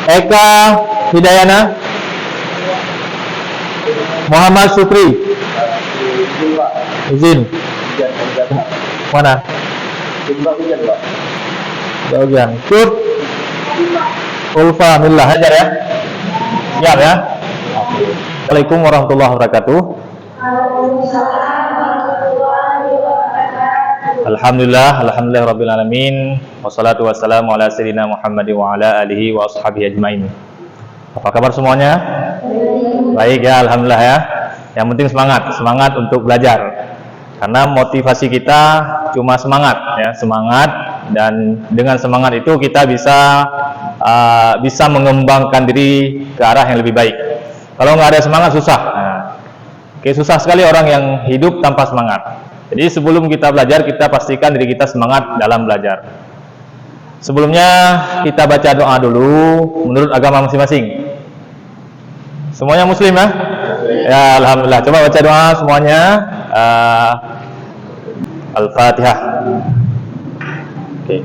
Eka Hidayana, Muhammad Supri, izin. Mana? Bagian. Kut Ulfa Millah, hajar ya. Siap ya. Assalamualaikum warahmatullahi wabarakatuh. Alhamdulillah rabbil alamin. Wassalatu wassalamu ala sayyidina Muhammad wa ala alihi wa ashabihi ajmain. Apa kabar semuanya? Baik ya, alhamdulillah ya. Yang penting semangat untuk belajar. Karena motivasi kita cuma semangat ya, semangat, dan dengan semangat itu kita bisa mengembangkan diri ke arah yang lebih baik. Kalau nggak ada semangat susah. Susah sekali orang yang hidup tanpa semangat. Jadi sebelum kita belajar, kita pastikan diri kita semangat dalam belajar. Sebelumnya kita baca doa dulu menurut agama masing-masing. Semuanya muslim ya? Ya, alhamdulillah. Coba baca doa semuanya. Al-Fatihah. Oke.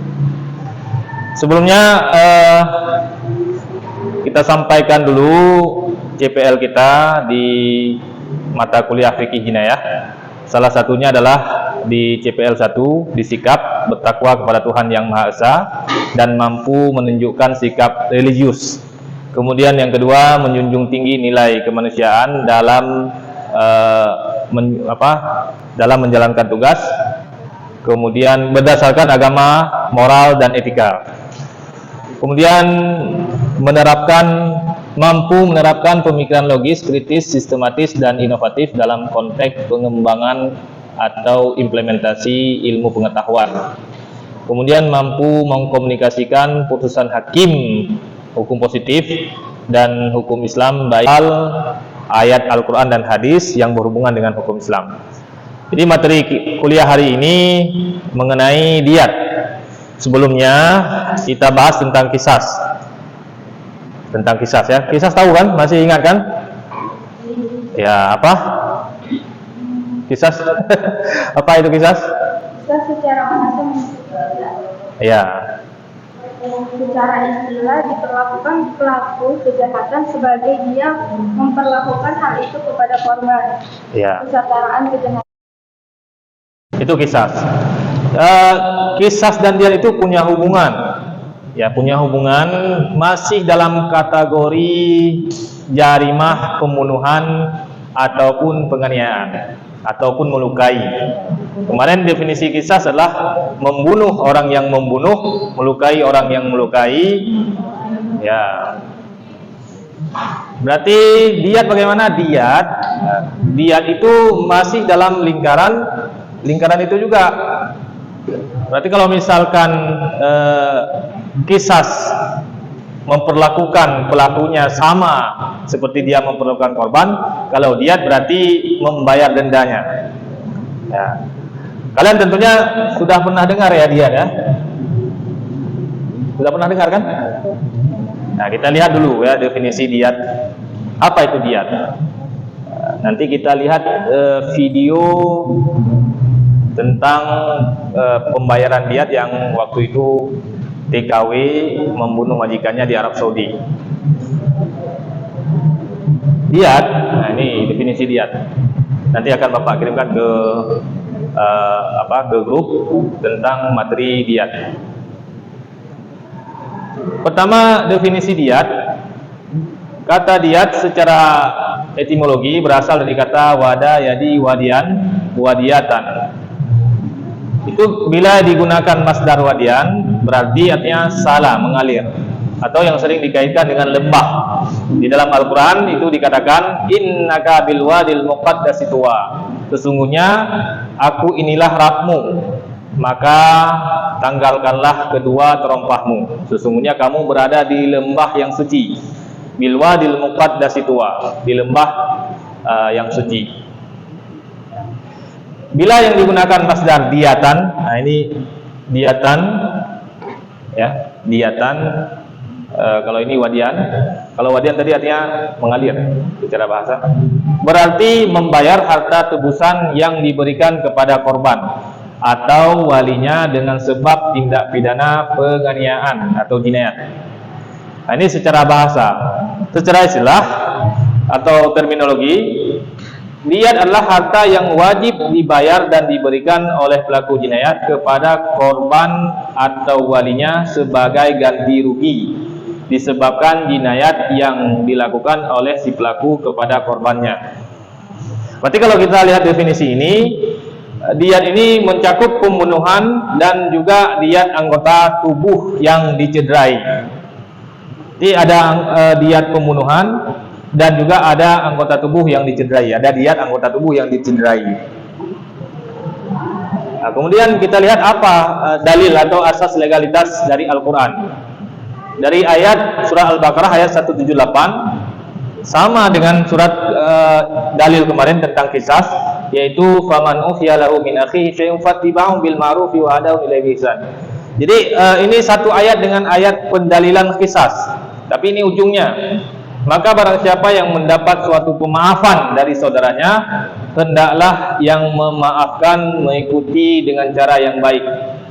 Sebelumnya kita sampaikan dulu CPL kita di mata kuliah fikih jinayah. Salah satunya adalah di CPL 1, disikap bertakwa kepada Tuhan Yang Maha Esa dan mampu menunjukkan sikap religius. Kemudian yang kedua, menjunjung tinggi nilai kemanusiaan dalam dalam menjalankan tugas. Kemudian berdasarkan agama, moral dan etika. Kemudian mampu menerapkan pemikiran logis, kritis, sistematis dan inovatif dalam konteks pengembangan atau implementasi ilmu pengetahuan. Kemudian mampu mengkomunikasikan putusan hakim, hukum positif dan hukum Islam, baik ayat Al-Quran dan hadis yang berhubungan dengan hukum Islam. Jadi materi kuliah hari ini mengenai diyat. Sebelumnya kita bahas tentang kisas. Tentang kisas ya. Kisas tahu kan? Masih ingat kan? Ya, apa? Kisas? Apa itu kisas? Kisas secara bahasa ya. Secara istilah diperlakukan pelaku kejahatan sebagai dia memperlakukan hal itu kepada korban. Ya. Kesetaraan kejahatan. Itu kisas. Kisas dan diyat itu punya hubungan. Ya, punya hubungan, masih dalam kategori jarimah pembunuhan ataupun penganiayaan ataupun melukai. Kemarin definisi kisas adalah membunuh orang yang membunuh, melukai orang yang melukai. Ya. Berarti diyat bagaimana? Diyat itu masih dalam lingkaran itu juga. Berarti kalau misalkan kisas memperlakukan pelakunya sama seperti dia memperlakukan korban, kalau diyat berarti membayar dendanya. Ya. Kalian tentunya sudah pernah dengar ya diyat ya? Sudah pernah dengar kan? Nah, kita lihat dulu ya definisi diyat. Apa itu diyat? Nanti kita lihat video tentang pembayaran diyat yang waktu itu TKW membunuh majikannya di Arab Saudi. Diyat, nah ini definisi diyat. Nanti akan Bapak kirimkan ke grup tentang materi diyat. Pertama, definisi diyat. Kata diyat secara etimologi berasal dari kata wada yadi wadian wadiyatan. Itu bila digunakan masdar wadian berarti artinya salah, mengalir, atau yang sering dikaitkan dengan lembah. Di dalam Al-Quran itu dikatakan innaka bil wadil muqaddasi tuwa, sesungguhnya aku inilah Rabbmu, maka tanggalkanlah kedua terompahmu, sesungguhnya kamu berada di lembah yang suci. Bil wadil muqaddasi tuwa, di lembah yang suci. Bila yang digunakan masdar diyatan, nah ini diyatan ya, diyatan. Kalau ini wadian, kalau wadian tadi artinya mengalir secara bahasa, berarti membayar harta tebusan yang diberikan kepada korban atau walinya dengan sebab tindak pidana penganiayaan atau jinayat. Nah, ini secara bahasa. Secara istilah atau terminologi, diyat adalah harta yang wajib dibayar dan diberikan oleh pelaku jinayat kepada korban atau walinya sebagai ganti rugi disebabkan jinayat yang dilakukan oleh si pelaku kepada korbannya. Berarti kalau kita lihat definisi ini, diyat ini mencakup pembunuhan dan juga diyat anggota tubuh yang dicederai. Jadi ada diyat pembunuhan dan juga ada anggota tubuh yang dicederai. Ada diyat anggota tubuh yang dicederai. Nah, kemudian kita lihat apa dalil atau asas legalitas dari Al-Quran. Dari ayat surah Al-Baqarah ayat 178 sama dengan surat dalil kemarin tentang qisas, yaitu faman ufiya lahu min akhihi syai'un fattiba'un bil ma'ruf wa ada'un ilaihi ihsan. Jadi ini satu ayat dengan ayat pendalilan qisas. Tapi ini ujungnya. Maka barang siapa yang mendapat suatu pemaafan dari saudaranya, hendaklah yang memaafkan mengikuti dengan cara yang baik,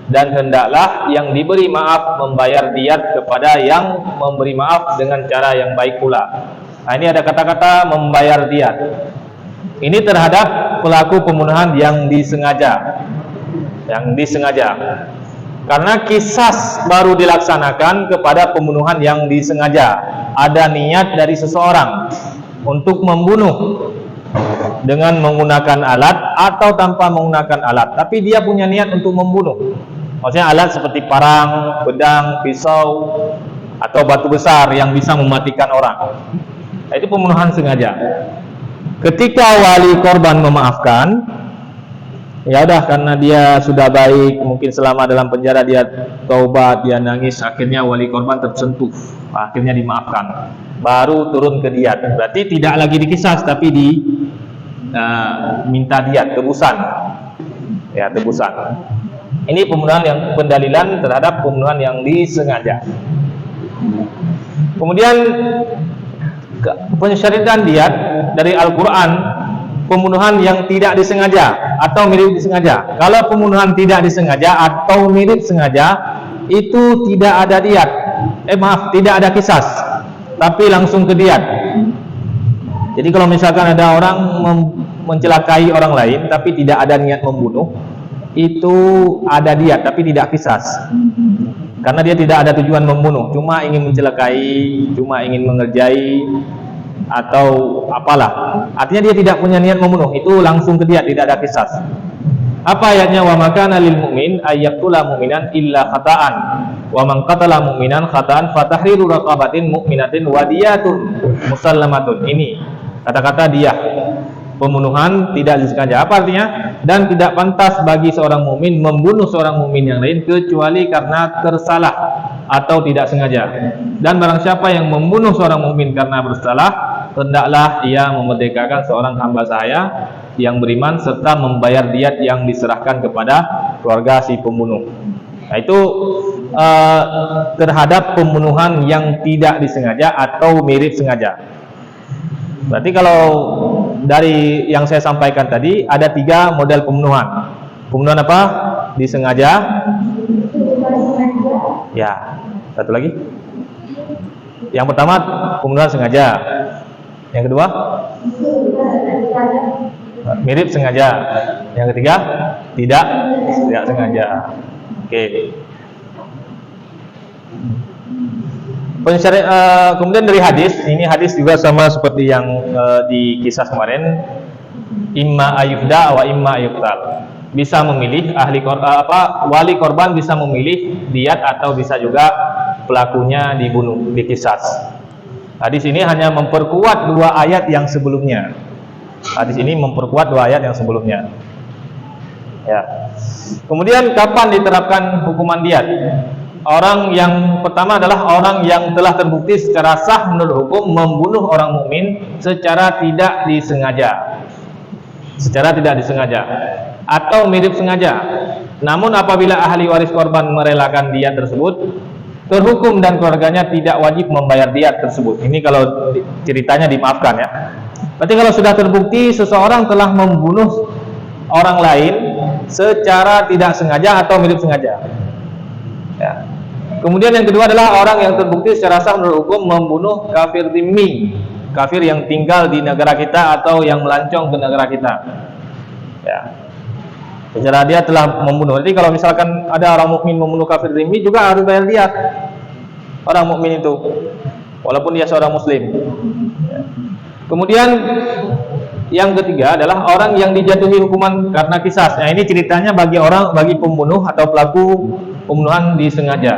dan hendaklah yang diberi maaf membayar diyat kepada yang memberi maaf dengan cara yang baik pula. Nah, ini ada kata-kata membayar diyat. Ini terhadap pelaku pembunuhan yang disengaja. Karena qisas baru dilaksanakan kepada pembunuhan yang disengaja. Ada niat dari seseorang untuk membunuh dengan menggunakan alat atau tanpa menggunakan alat, tapi dia punya niat untuk membunuh. Maksudnya alat seperti parang, pedang, pisau, atau batu besar yang bisa mematikan orang. Nah, itu pembunuhan sengaja. Ketika wali korban memaafkan, ya udah, karena dia sudah baik, mungkin selama dalam penjara dia taubat, dia nangis, akhirnya wali korban tersentuh, akhirnya dimaafkan, baru turun ke diyat. Berarti tidak lagi dikisas, tapi minta diyat, tebusan. Ya, tebusan. Ini pembunuhan yang pendalilan terhadap pembunuhan yang disengaja. Kemudian pensyariatan diyat dari Al-Quran, pembunuhan yang tidak disengaja atau mirip disengaja. Kalau pembunuhan tidak disengaja atau mirip sengaja, itu tidak ada diyat. Tidak ada qisas, tapi langsung ke diyat. Jadi kalau misalkan ada orang mencelakai orang lain tapi tidak ada niat membunuh, itu ada diyat tapi tidak qisas. Karena dia tidak ada tujuan membunuh, cuma ingin mencelakai, cuma ingin mengerjai atau apalah. Artinya dia tidak punya niat membunuh, itu langsung ke diyat, tidak ada qisas. Apa ayatnya? Wa makana lil mu'min ayyaqtula mu'minan illa khata'an wa man qatala mu'minan khata'an fatahriru raqabatin mu'minatin wa diyatun musallamatun. Ini kata-kata diyah, pembunuhan tidak disengaja. Apa artinya? Dan tidak pantas bagi seorang mukmin membunuh seorang mukmin yang lain kecuali karena tersalah atau tidak sengaja. Dan barang siapa yang membunuh seorang mukmin karena bersalah, hendaklah ia memerdekakan seorang hamba sahaya yang beriman serta membayar diyat yang diserahkan kepada keluarga si pembunuh. Nah, itu terhadap pembunuhan yang tidak disengaja atau mirip sengaja. Berarti kalau dari yang saya sampaikan tadi, ada 3 model pembunuhan. Pembunuhan apa? Disengaja. Ya, satu lagi. Yang pertama pembunuhan sengaja. Yang kedua mirip sengaja. Yang ketiga tidak sengaja. Oke. Kemudian dari hadis, ini hadis juga sama seperti yang di kisah kemarin, imma ayubda wa imma ayubtal. Bisa memilih wali korban bisa memilih diyat atau bisa juga pelakunya dibunuh, dikisas. Hadis ini hanya memperkuat 2 ayat yang sebelumnya. Hadis ini memperkuat 2 ayat yang sebelumnya. Ya. Kemudian kapan diterapkan hukuman diyat? Orang yang pertama adalah orang yang telah terbukti secara sah menurut hukum membunuh orang mukmin secara tidak disengaja. Secara tidak disengaja atau mirip sengaja. Namun apabila ahli waris korban merelakan diyat tersebut, terhukum dan keluarganya tidak wajib membayar diyat tersebut. Ini kalau ceritanya dimaafkan ya. Berarti kalau sudah terbukti seseorang telah membunuh orang lain secara tidak sengaja atau mirip sengaja. Ya. Kemudian yang kedua adalah orang yang terbukti secara sah menurut hukum membunuh kafir dhimmi, kafir yang tinggal di negara kita atau yang melancong ke negara kita. Ya. Secara dia telah membunuh. Jadi kalau misalkan ada orang mukmin membunuh kafir dhimmi juga harus bayar diyat. Orang mukmin itu, walaupun dia seorang muslim. Ya. Kemudian yang ketiga adalah orang yang dijatuhi hukuman karena kisas. Nah, ini ceritanya bagi pembunuh atau pelaku pembunuhan disengaja.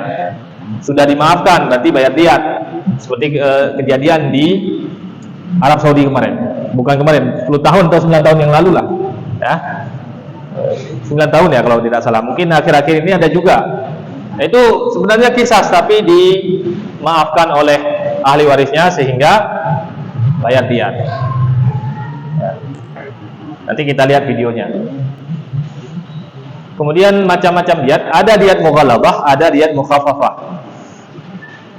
Sudah dimaafkan, berarti bayar diyat. Seperti kejadian di Arab Saudi kemarin. Bukan kemarin, 10 tahun atau 9 tahun yang lalu lah. Ya. 9 tahun ya kalau tidak salah. Mungkin akhir-akhir ini ada juga. Nah, itu sebenarnya kisas tapi dimaafkan oleh ahli warisnya sehingga bayar diyat. Ya. Nanti kita lihat videonya. Kemudian macam-macam diyat, ada diyat mughalabah, ada diyat mukhaffafah.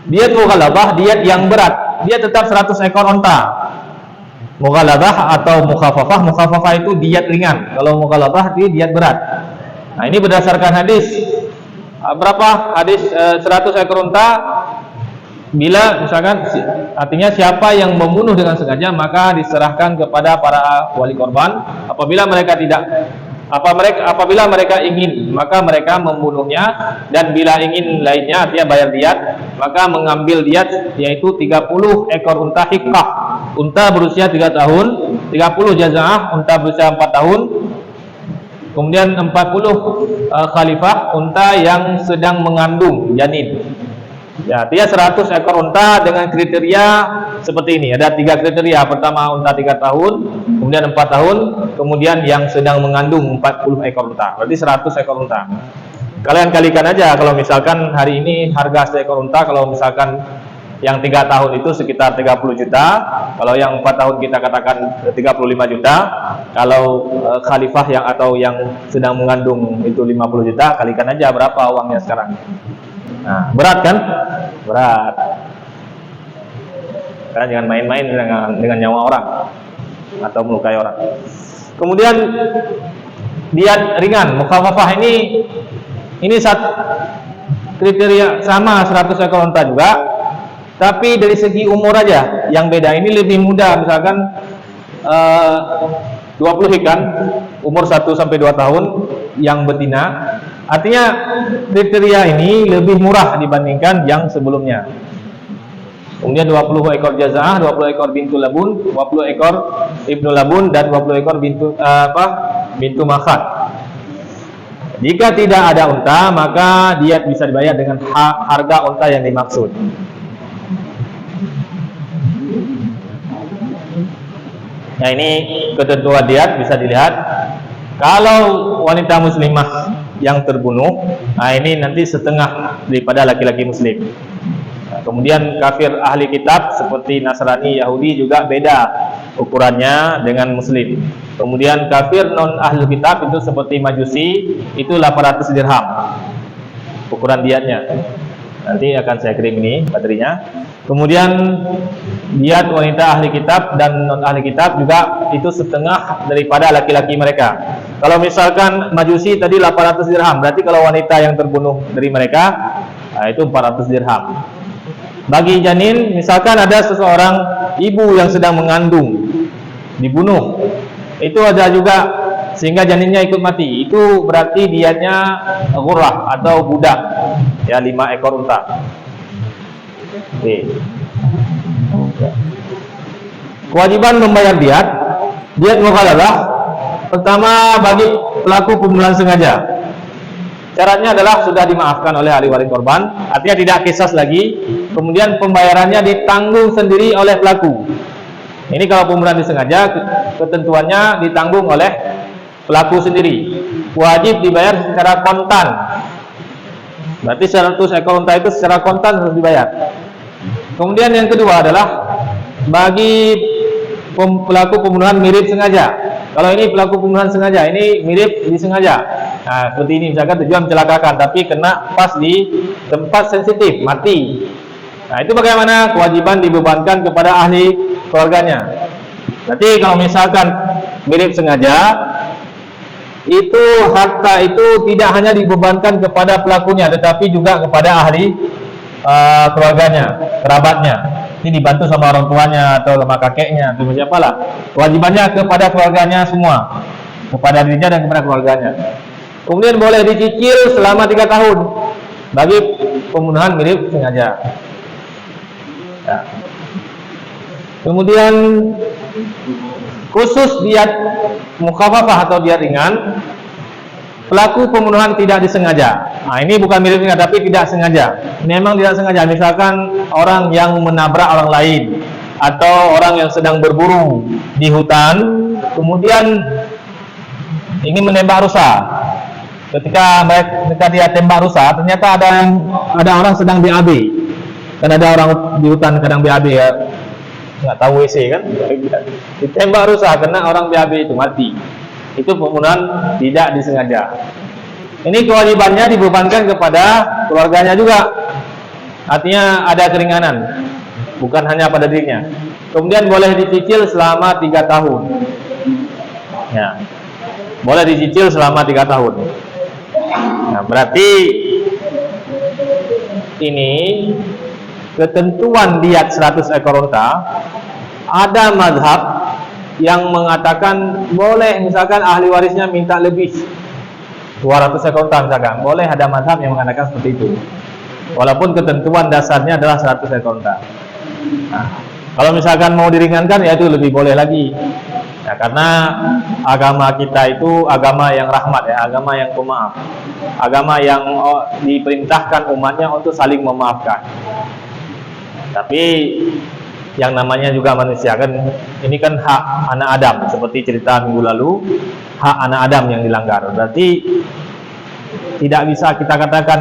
Diyat mughalabah, diyat yang berat, dia tetap 100 ekor onta. Mughalabah atau mukhaffafah, mukhaffafah itu diyat ringan. Kalau mughalabah itu diyat berat. Nah, ini berdasarkan hadis. Berapa hadis 100 ekor onta? Bila misalkan artinya siapa yang membunuh dengan sengaja maka diserahkan kepada para wali korban. Apabila mereka ingin maka mereka membunuhnya, dan bila ingin lainnya artinya bayar diyat maka mengambil diyat yaitu 30 ekor unta hiqqah, unta berusia 3 tahun, 30 jazaah, unta berusia 4 tahun, kemudian 40 khalifah, unta yang sedang mengandung janin. Ya, dia 100 ekor unta dengan kriteria seperti ini. Ada 3 kriteria. Pertama unta 3 tahun, kemudian 4 tahun, kemudian yang sedang mengandung 40 ekor unta. Berarti 100 ekor unta. Kalian kalikan aja kalau misalkan hari ini harga seekor unta, kalau misalkan yang 3 tahun itu sekitar 30 juta, kalau yang 4 tahun kita katakan 35 juta, kalau khalifah yang atau yang sedang mengandung itu 50 juta, kalikan aja berapa uangnya sekarang. Nah, berat kan? Berat. Karena jangan main-main dengan nyawa orang atau melukai orang. Kemudian diyat ringan, mukhaffafah ini satu kriteria sama 100 ekor unta juga, tapi dari segi umur aja yang beda. Ini lebih muda, misalkan 20 ikan umur 1 sampai 2 tahun yang betina. Artinya kriteria ini lebih murah dibandingkan yang sebelumnya. Kemudian 20 ekor jazaah, 20 ekor bintu labun, 20 ekor ibnu labun, dan 20 ekor bintu makhad. Jika tidak ada unta, maka diyat bisa dibayar dengan harga unta yang dimaksud. Nah, ini ketentuan diyat bisa dilihat. Kalau wanita muslimah yang terbunuh, nah ini nanti setengah daripada laki-laki muslim. Nah, kemudian kafir ahli kitab seperti Nasrani, Yahudi juga beda ukurannya dengan muslim. Kemudian kafir non ahli kitab itu seperti Majusi, itu 800 dirham ukuran diyatnya. Nanti akan saya kirim ini materinya. Kemudian diyat wanita ahli kitab dan non ahli kitab juga itu setengah daripada laki-laki mereka. Kalau misalkan Majusi tadi 800 dirham, berarti kalau wanita yang terbunuh dari mereka, nah itu 400 dirham. Bagi janin, misalkan ada seseorang ibu yang sedang mengandung dibunuh, itu ada juga sehingga janinnya ikut mati, itu berarti diyatnya ghurrah atau budak, ya 5 ekor unta. Oke. Kewajiban membayar diyat mughalabah pertama bagi pelaku pembunuhan sengaja. Syaratnya adalah sudah dimaafkan oleh ahli waris korban, artinya tidak kisas lagi. Kemudian pembayarannya ditanggung sendiri oleh pelaku. Ini kalau pembunuhan disengaja, ketentuannya ditanggung oleh pelaku sendiri. Wajib dibayar secara kontan. Berarti 100 ekor unta itu secara kontan harus dibayar. Kemudian yang kedua adalah bagi pelaku pembunuhan mirip sengaja. Kalau ini pelaku pembunuhan sengaja, ini mirip disengaja. Nah, seperti ini misalkan tujuan mencelakakan, tapi kena pas di tempat sensitif, mati. Nah, itu bagaimana? Kewajiban dibebankan kepada ahli keluarganya. Nanti kalau misalkan mirip sengaja, itu harta itu tidak hanya dibebankan kepada pelakunya, tetapi juga kepada ahli keluarganya, kerabatnya. Ini dibantu sama orang tuanya atau sama kakeknya atau siapalah. Kewajibannya kepada keluarganya semua, kepada dirinya dan kepada keluarganya. Kemudian boleh dicicil selama 3 tahun bagi pembunuhan mirip sengaja. Ya. Kemudian khusus diat mukhafafah atau diat ringan, pelaku pembunuhan tidak disengaja. Nah, ini bukan mirip sengaja tapi tidak sengaja. Memang tidak sengaja. Misalkan orang yang menabrak orang lain atau orang yang sedang berburu di hutan, kemudian ingin menembak rusa. Ketika dia tembak rusa, ternyata ada orang sedang BAB. Kan ada orang di hutan kadang BAB ya, nggak tahu WC kan, ditembak rusa karena orang BAB itu mati. Itu pembunuhan tidak disengaja. Ini kewajibannya dibebankan kepada keluarganya juga. Artinya ada keringanan, bukan hanya pada dirinya. Kemudian boleh dicicil selama 3 tahun. Ya, boleh dicicil selama 3 tahun. Nah, berarti ini ketentuan diat 100 ekor unta. Ada mazhab yang mengatakan boleh, misalkan ahli warisnya minta lebih 200 ekor unta misalkan, boleh. Ada mazhab yang mengatakan seperti itu, walaupun ketentuan dasarnya adalah 100 ekor unta. Nah, kalau misalkan mau diringankan ya itu lebih boleh lagi. Ya, karena agama kita itu agama yang rahmat ya, agama yang pemaaf, agama yang diperintahkan umatnya untuk saling memaafkan. Tapi yang namanya juga manusia kan, ini kan hak anak Adam, seperti cerita minggu lalu, hak anak Adam yang dilanggar. Berarti tidak bisa kita katakan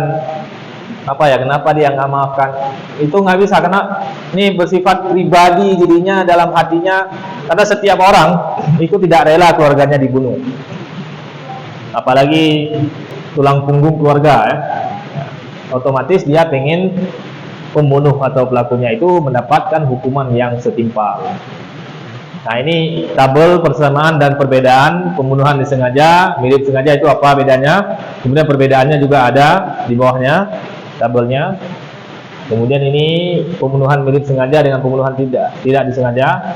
kenapa dia nggak maafkan. Itu nggak bisa, karena ini bersifat pribadi dirinya dalam hatinya. Karena setiap orang itu tidak rela keluarganya dibunuh, apalagi tulang punggung keluarga ya. Otomatis dia pengen pembunuh atau pelakunya itu mendapatkan hukuman yang setimpal. Nah, ini tabel persamaan dan perbedaan pembunuhan disengaja, mirip sengaja itu apa bedanya. Kemudian perbedaannya juga ada di bawahnya tabelnya. Kemudian ini pembunuhan mirip sengaja dengan pembunuhan tidak disengaja.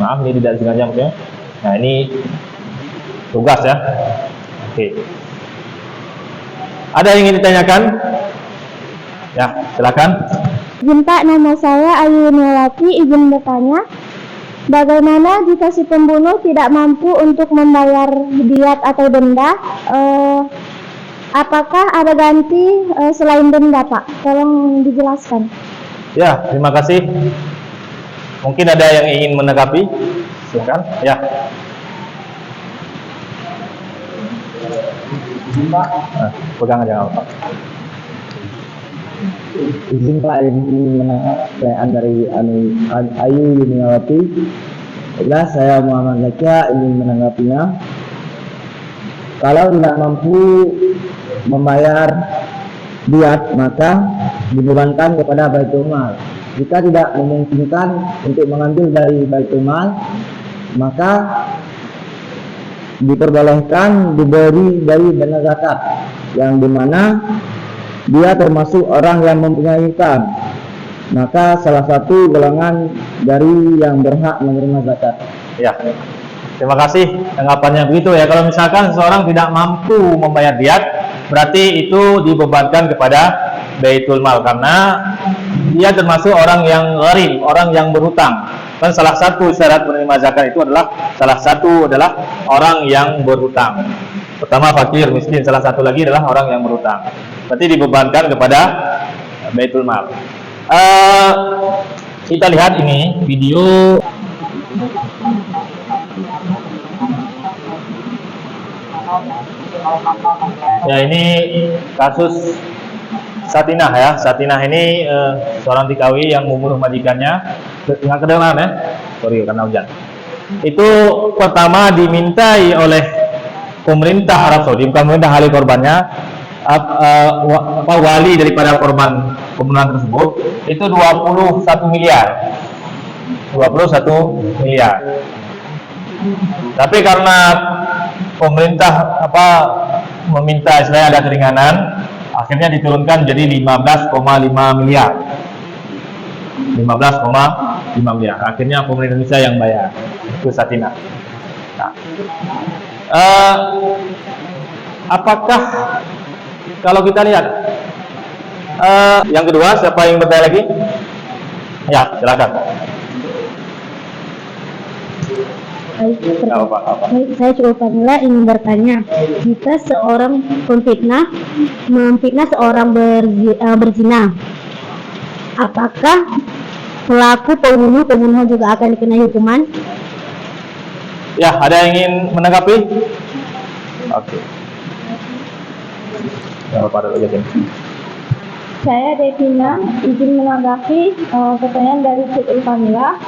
Maaf, ini tidak disengaja maksudnya. Nah, ini tugas ya. Oke. Ada yang ingin ditanyakan? Ya, silakan. Izin Pak, nama saya Ayu Yuniawati. Izin bertanya, bagaimana jika si pembunuh tidak mampu untuk membayar diat atau denda? Apakah ada ganti selain denda, Pak? Tolong dijelaskan. Ya, terima kasih. Mungkin ada yang ingin menanggapi? Silakan. Ya. Nah, pegang aja Pak. Izin Pak, ini pertanyaan dari Ayu Yuniawati. Saya Muhammad Zakia ingin menanggapinya. Kalau tidak mampu membayar diat, maka dibebankan kepada Baitul Mal. Jika tidak memungkinkan untuk mengambil dari Baitul Mal, maka diperbolehkan diberi dari dana zakat, yang dimana dia termasuk orang yang mempunyai hutang, maka salah satu golongan dari yang berhak menerima zakat. Ya, terima kasih tanggapannya begitu ya. Kalau misalkan seseorang tidak mampu membayar diat, berarti itu dibebankan kepada Baitul Mal, karena dia termasuk orang yang gharib, orang yang berhutang. Dan salah satu syarat menerima zakat itu adalah orang yang berhutang. Pertama fakir, miskin, salah satu lagi adalah orang yang berhutang. Berarti dibebankan kepada Baitul Mal. Kita lihat ini video. Ya, ini kasus Satinah ya. Satinah ini seorang TKW yang membunuh majikannya. Nggak kedengaran ya? Sorry karena hujan. Itu pertama dimintai oleh pemerintah Arab Saudi, bukan pemerintah, ahli korbannya, wali daripada korban pembunuhan tersebut, itu 21 miliar. 21 miliar. Tapi karena pemerintah meminta istilahnya ada keringanan, akhirnya diturunkan jadi 15,5 miliar. 15,5 miliar. Akhirnya pemerintah Indonesia yang bayar. Itu Satina. Nah, apakah kalau kita lihat yang kedua, siapa yang bertanya lagi? Ya, silakan. Baik, saya cukup pula ingin bertanya, jika seorang memfitnah seorang berzina, apakah pelaku pembunuh juga akan dikenai hukuman? Ya, ada yang ingin menanggapi? Oke. Ya, pada aja. Saya Devina, izin menanggapi pertanyaan dari Cik Ulfanila.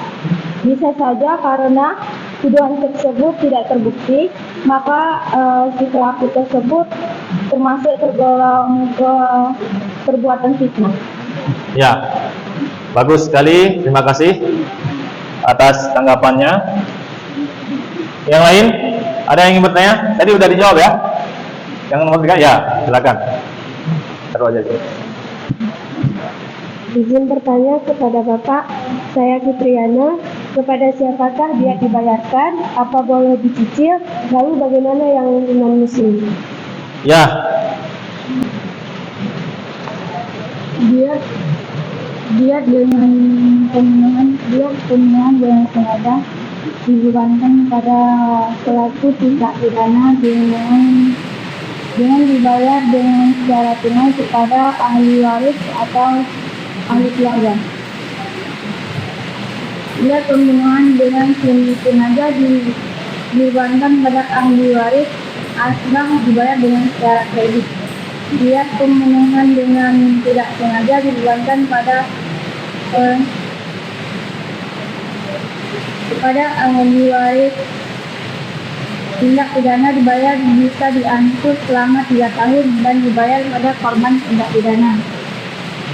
Bisa saja karena tuduhan tersebut tidak terbukti, maka si pelaku tersebut termasuk tergolong ke perbuatan fitnah. Ya, bagus sekali. Terima kasih atas tanggapannya. Yang lain, ada yang ingin bertanya? Tadi udah dijawab ya. Yang nomor 3, ya, silakan. Taruh aja sih. Izin bertanya kepada Bapak, saya Fitriana, kepada siapakah dia dibayarkan, apa boleh dicicil, lalu bagaimana yang non-muslim? Ya. Dia dengan pembunuhan dengan sengaja dibebankan pada pelaku tindak pidana dengan dibayar dengan secara tunai kepada ahli waris atau ahli keluarga. Dia pembunuhan dengan sengaja dibebankan pada ahli waris atau dibayar dengan secara kredit. Dia pembunuhan dengan tidak sengaja dibebankan pada ahli waris. Tindak pidana dibayar bisa diangkut selama 3 tahun dan dibayar pada korban tindak pidana.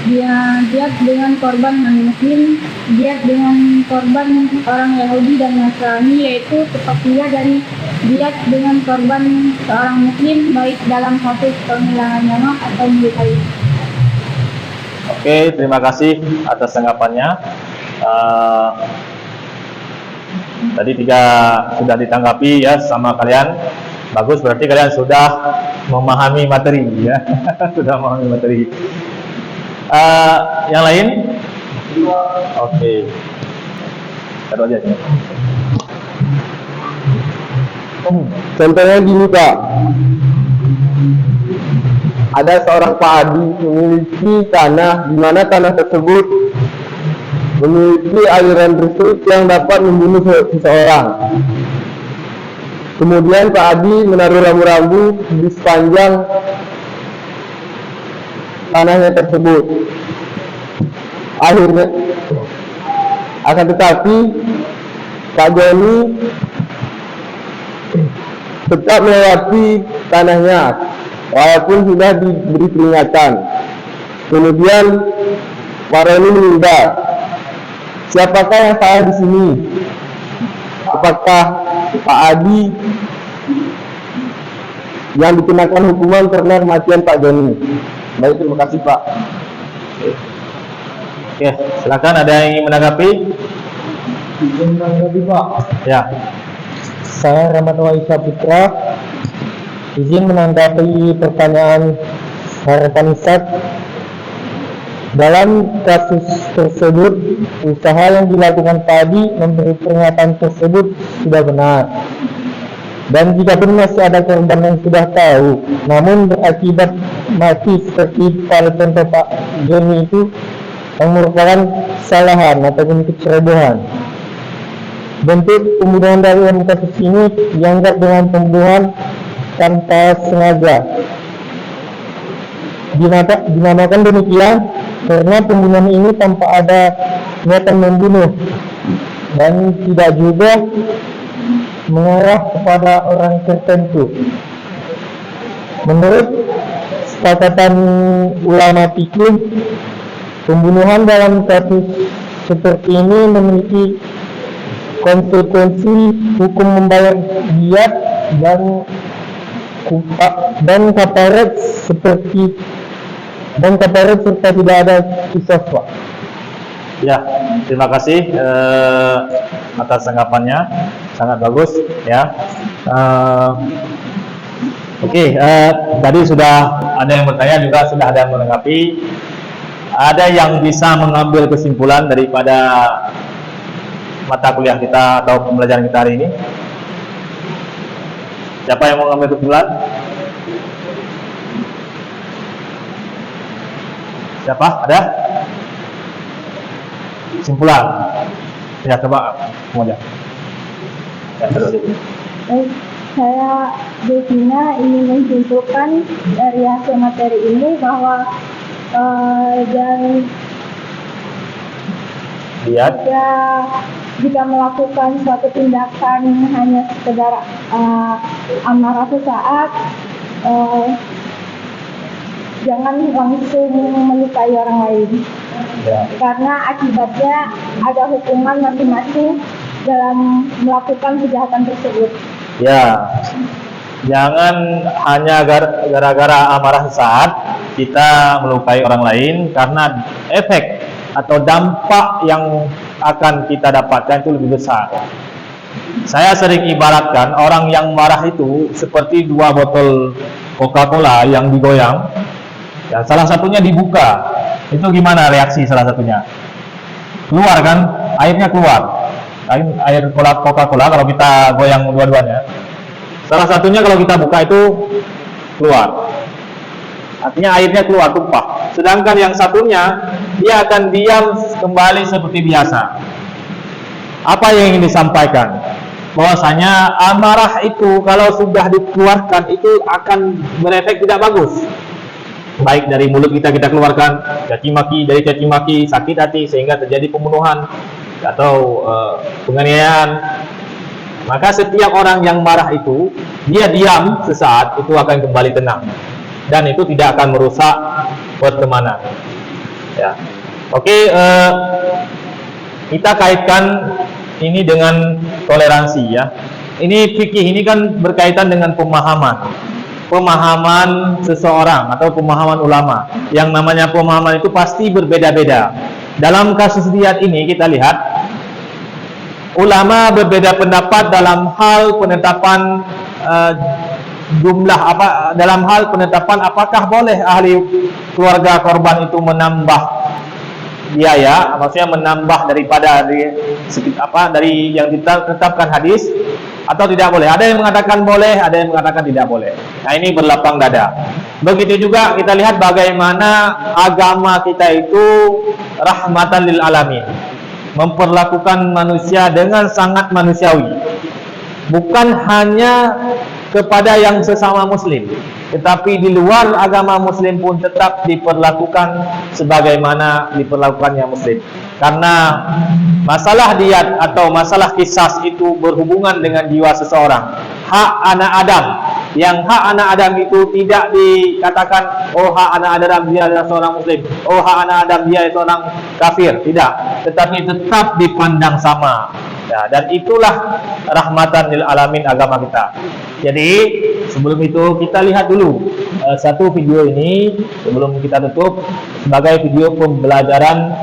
Dia dengan korban non-muslim, dia dengan korban orang Yahudi dan Nasrani, yaitu sepertiga dari dia dengan korban seorang muslim baik dalam kasus penghilangan nyawa atau melukai. Oke, terima kasih atas tanggapannya. Tadi 3 sudah ditanggapi ya sama kalian. Bagus, berarti kalian sudah memahami materi ya. Sudah memahami materi. Yang lain? Oke. Taruh aja sini. Contohnya gini Pak, ada seorang Pak Adi memiliki tanah, di mana tanah tersebut memiliki aliran listrik yang dapat membunuh seseorang. Kemudian Pak Adi menaruh rambu-rambu di sepanjang tanahnya tersebut. Akhirnya, akan tetapi Pak Joni tetap melewati tanahnya walaupun sudah diberi peringatan. Kemudian Pak Roni meninggal. Siapakah yang salah di sini? Apakah Pak Adi yang dikenakan hukuman karena kematian Pak Joni? Baik, terima kasih Pak. Oke, silakan, ada yang ingin menanggapi? Izin menanggapi Pak. Ya. Saya Rahmat Waisa Putra. Izin menanggapi pertanyaan harapan Ustaz. Dalam kasus tersebut, usaha yang dilakukan tadi memberi peringatan tersebut sudah benar. Dan jika pun masih ada korban yang sudah tahu, namun berakibat mati seperti pada contoh Pak Joni itu, yang merupakan kesalahan ataupun kecerobohan. Bentuk pembunuhan dalam kasus ini dianggap dengan pembunuhan tanpa sengaja. Dinamakan demikian karena pembunuhan ini tanpa ada niatan membunuh dan tidak juga mengarah kepada orang tertentu. Menurut kesepakatan ulama fikih, pembunuhan dalam kasus seperti ini memiliki konsekuensi hukum membayar diat dan kafarat serta tidak ada kisah, Pak. Ya, terima kasih atas tanggapannya, sangat bagus ya. Oke, tadi sudah ada yang bertanya, juga sudah ada yang menanggapi. Ada yang bisa mengambil kesimpulan daripada mata kuliah kita atau pembelajaran kita hari ini? Siapa yang mau mengambil kesimpulan? Siapa? Ada? Kesimpulan? Ya, coba semuanya. Ya, terus. Saya Devina ingin menyimpulkan dari hasil materi ini bahwa dan jika melakukan suatu tindakan hanya sekedar amarah sesaat, jangan langsung melukai orang lain, karena akibatnya ada hukuman masing-masing dalam melakukan kejahatan tersebut. Ya, jangan hanya gara-gara amarah sesaat kita melukai orang lain, karena efek atau dampak yang akan kita dapatkan itu lebih besar. Saya sering ibaratkan orang yang marah itu seperti dua botol Coca-Cola yang digoyang, ya, salah satunya dibuka. Itu gimana reaksi salah satunya? Keluar kan, airnya keluar. Air Coca-Cola kalau kita goyang dua-duanya, salah satunya kalau kita buka itu keluar, artinya airnya keluar, tumpah. Sedangkan yang satunya dia akan diam kembali seperti biasa. Apa yang ingin disampaikan? Bahwasanya amarah itu kalau sudah dikeluarkan itu akan berefek tidak bagus. Baik dari mulut kita keluarkan caci maki, dari caci maki sakit hati sehingga terjadi pembunuhan atau penganiayaan. Maka setiap orang yang marah itu, dia diam sesaat, itu akan kembali tenang, dan itu tidak akan merusak pertemanan. Ya, oke, kita kaitkan ini dengan toleransi ya. Ini fikih, ini kan berkaitan dengan pemahaman seseorang atau pemahaman ulama. Yang namanya pemahaman itu pasti berbeda-beda. Dalam kasus Diyat ini kita lihat ulama berbeda pendapat dalam hal penetapan dalam hal penetapan apakah boleh ahli keluarga korban itu menambah biaya, maksudnya menambah daripada dari yang ditetapkan hadis, atau tidak boleh. Ada yang mengatakan boleh, ada yang mengatakan tidak boleh. Nah, ini berlapang dada. Begitu juga kita lihat bagaimana agama kita itu rahmatan lil alamin, memperlakukan manusia dengan sangat manusiawi, bukan hanya kepada yang sesama muslim, tetapi di luar agama muslim pun tetap diperlakukan sebagaimana diperlakukannya muslim. Karena masalah diyat atau masalah qisas itu berhubungan dengan jiwa seseorang, hak anak Adam. Yang hak anak Adam itu tidak dikatakan, oh hak anak Adam dia adalah seorang muslim, oh hak anak Adam dia seorang kafir, tidak, tetapi tetap dipandang sama. Ya, dan itulah rahmatan lil alamin agama kita. Jadi sebelum itu kita lihat dulu satu video ini sebelum kita tutup sebagai video pembelajaran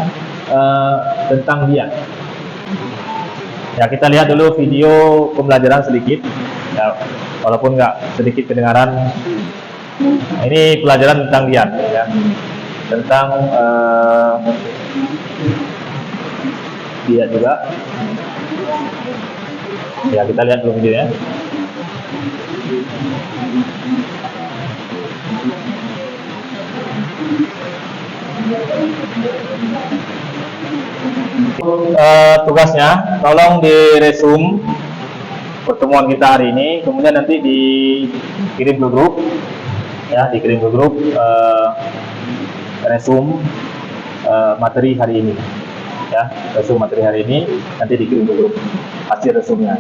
tentang dia. Ya, kita lihat dulu video pembelajaran sedikit. Ya, walaupun nggak sedikit kedengaran. Ini pelajaran tentang dia, ya, tentang dia juga. Ya, kita lihat dulu videonya. Tugasnya tolong diresum pertemuan kita hari ini, kemudian nanti dikirim ke grup, ya, dikirim ke grup resum materi hari ini, ya, resum materi hari ini nanti dikirim ke grup hasil resumnya.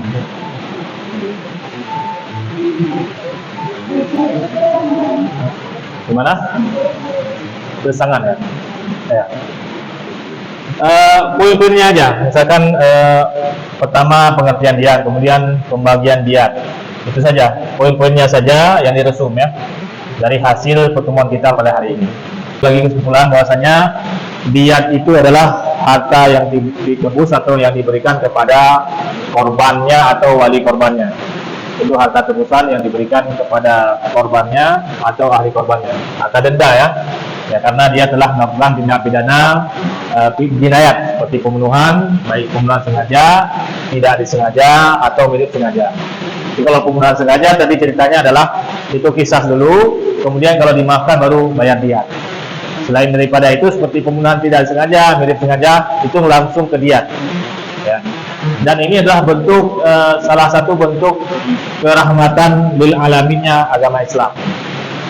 Gimana? Bersangan ya? Ya. Poin-poinnya aja. Misalkan pertama pengertian diat, kemudian pembagian diat, Itu saja, poin-poinnya saja yang diresum ya dari hasil pertemuan kita pada hari ini. Lagi kesimpulan bahwasanya diyat itu adalah harta yang ditebus atau yang diberikan kepada korbannya atau wali korbannya. Itu harta tebusan yang diberikan kepada korbannya atau ahli korbannya. Harta denda ya. Ya, karena dia telah melakukan tindak pidana jinayat seperti pembunuhan, baik pembunuhan sengaja, tidak disengaja atau mirip sengaja. Jadi kalau pembunuhan sengaja tadi ceritanya adalah itu kisah dulu, kemudian kalau dimaafkan baru bayar diyat. Selain daripada itu seperti pembunuhan tidak sengaja, mirip sengaja, itu langsung ke diyat. Ya. Dan ini adalah bentuk salah satu bentuk kerahmatan lil alaminnya agama Islam.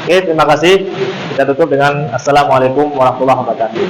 Oke, terima kasih. Kita tutup dengan Assalamualaikum warahmatullahi wabarakatuh.